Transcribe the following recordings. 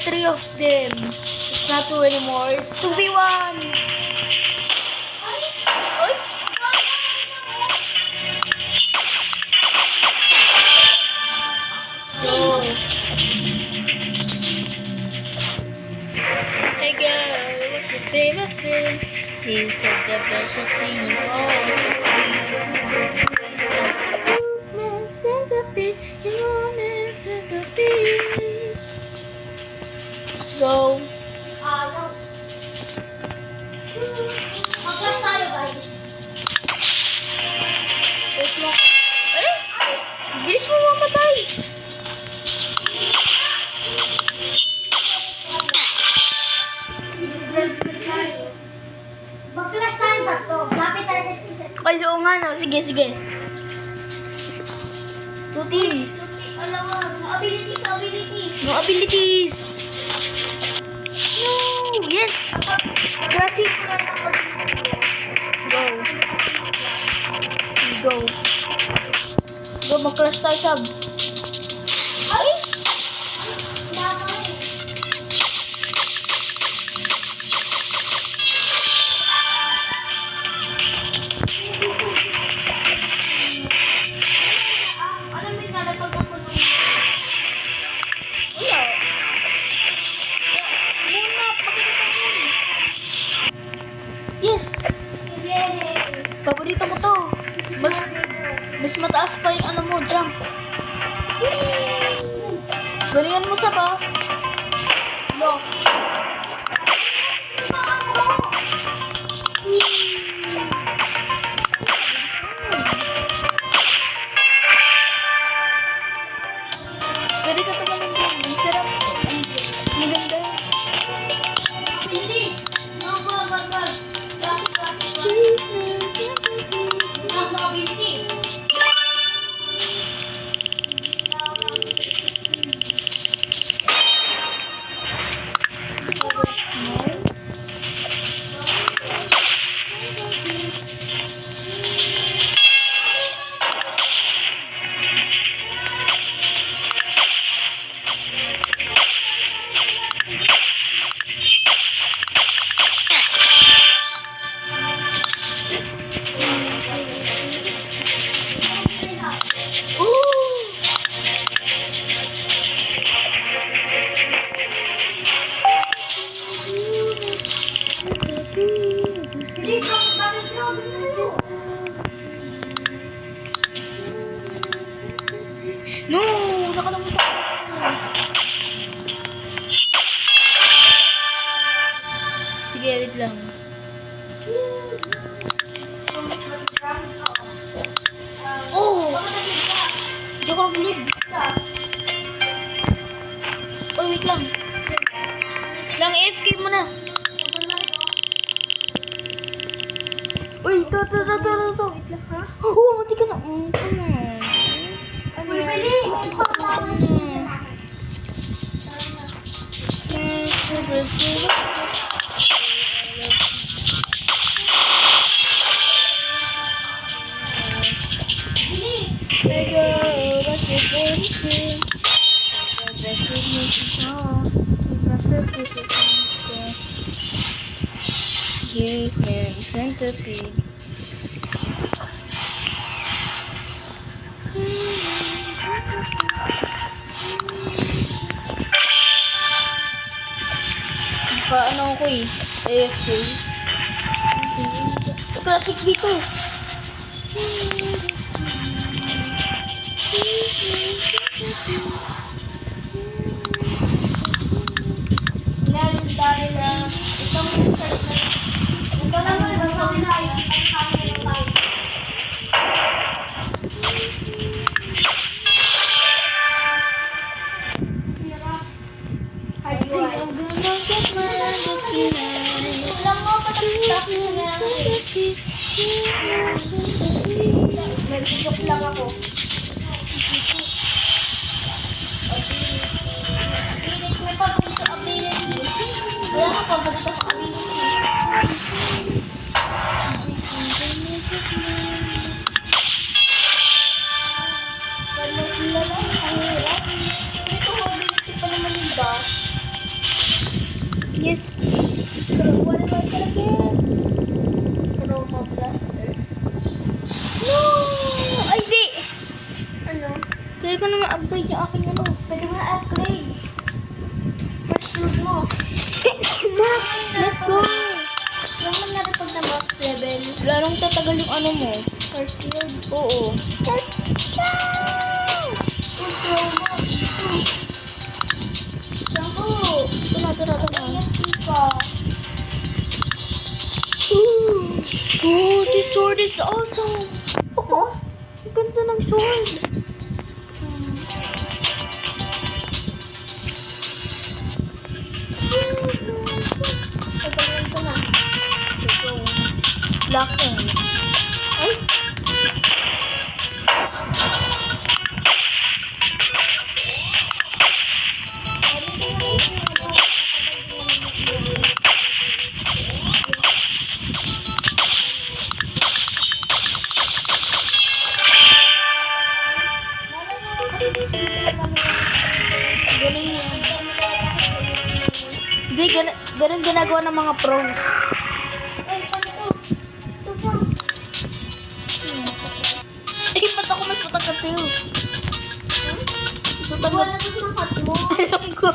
are three of them. It's not two anymore. It's 2v1. Oy! Go. Hey girl, what's your favorite film? You said the best of thing of all. Human centipede, human centipede. Let's go. Mag-class tayo, guys. Let's mo. Ano? Bilis mo mamatay. Mag-class tayo tatlo. Lapit tayo sa Okay, so nga no. Sige, sige. Two teams. Alam mo, abilities. No abilities. No. Yes. Classic. Go. Go. Go, mag-clash tayo, sab. Ay! Alam mo yung nalagpag ako nung... Wala. Muna, pagkakita mo. Yes. Paborito ko to. Mas mataas pa yung ano mo, jump. Galingan mo sa ba? No. Pwede ka tumalong dyan. Ang sarap. Ang maganda. Abilities! No, wag. Classic. No ability. Bilis, bakit grabe na yun? No! Nakalimutan ko. Sige, wait lang. Oh! Hindi ko na-believe. Oh, wait lang. Lang, AFK mo na. Uy, ito. Wait lang, ha? Oh, mati ka na. Come on. Ano yan? Bili! May pagkakas. Bili! You can centipede. Paano ako eh? AFK. Classic dito. Ilalim dahil ito mo yung salita. Ito lang mo, masabi na ayos. Ang kami ng tayo. Lang mo, patapos na nag-joke lang ako. Ability. May paborito ability. Wala ka paborito sa ability. Wala lang, ang hirap. Ito ability pa naman yung dash. Yes. What am I gonna get? Chroma Blaster. No! Ay, di! Ano? Pwede ko na ma-upgrade yung aking ano. Pwede mo na-upgrade. First load mo. Max! Let's go! Yung mangyari pag na max level. Lalong tatagal yung ano mo. First load. Oo. Yung promo. Sampo. Ito na. EFT pa. Ooh! Oh, this sword is awesome! Oh, ang ganda ng sword! Pagkakalin ko na. Locking. Ay! Galing yan. Hindi, ganun ginagawa ng mga pros. Ay, paano to? Ito pa. Eh, ba't ako mas matangkad sa'yo? Mas matangkad. Wala to sa cut mo. Alam ko.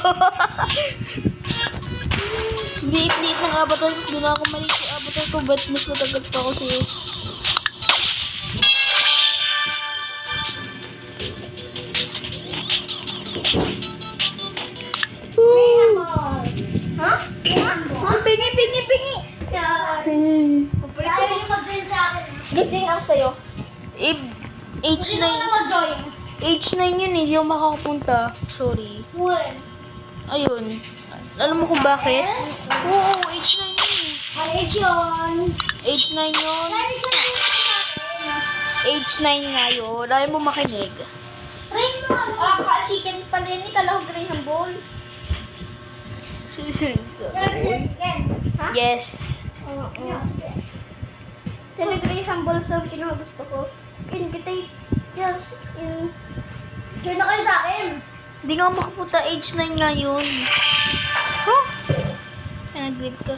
Liit-liit ng avatar. Hindi na ako maliit yung avatar ko. Ba't mas matangkad pa ako sa'yo? Ha? Ang pingi! Yan. Ayaw niyo mag-join sa akin. Gagawin ako sa'yo. Hindi naman na mag-join. H9 yun eh. Hindi ako makakapunta. Sorry. When? Ayun. Alam mo kung bakit? Oo, H9 yun eh. Maliit yun. H9 yun. Sabi ko na yun sa akin. H9 nga yun. Ayaw mo makinig. Rain mo. Ka-chicken pa din. Kala ko Graham Balls. Sige. Ha? Yes. Oo. Graham Balls ang pinakagusto ko. Invitate. Yes. Join na kayo sa akin. Hindi nga makapunta. H9 nga yun. Huh? Nag-grade ka.